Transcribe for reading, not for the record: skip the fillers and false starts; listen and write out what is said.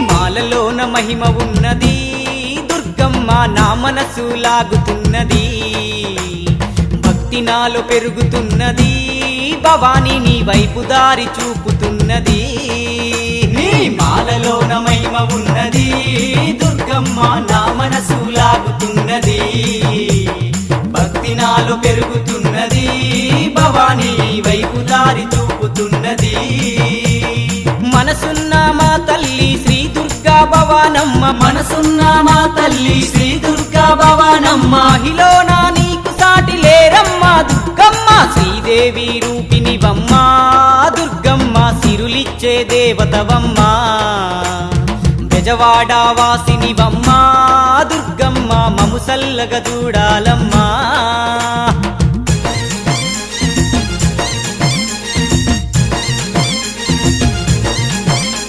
మాలలోన మహిమ ఉన్నది దుర్గమ్మ నా మనసు లాగుతున్నది భక్తి నాలో పెరుగుతున్నది భవాని నీ వైపు దారి చూపుతున్నది నీ మాలలోన మహిమ ఉన్నది దుర్గమ్మ నా మనసు లాగుతున్నది భక్తి నాలో పెరుగుతున్నది భవాని నీ వైపు దారి చూపుతున్నది మనసున్న మా తల్లి శ్రీ దుర్గా భవానమ్మ మనసున్న మా తల్లి శ్రీ దుర్గా భవానమ్మ మహిళన నీకు సాటి లేరమ్మ దుర్గమ్మ శ్రీదేవి రూపినివమ్మ దుర్గమ్మ సిరులిచ్చే దేవతవమ్మ బెజవాడ వాసినివమ్మ దుర్గమ్మ మము సల్లగ చూడాలమ్మా